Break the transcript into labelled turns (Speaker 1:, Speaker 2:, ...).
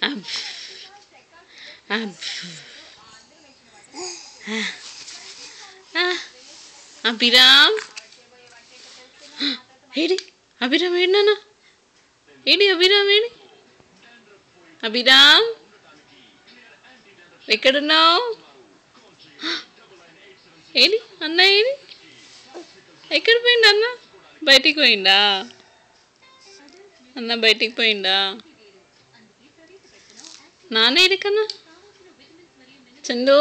Speaker 1: అబ్ అబ్ Abhiram AD Abhiram AD నాన్న ఏడి అభిరామ్ ఏడి అభిరామ్ ఎక్కడున్నావు ఏడి అన్న ఏడి ఎక్కడ పోయిండు అన్న బయటికి పోయిండా అన్న బయటికి పోయిండా నాన్న ఏడికన్నా చందు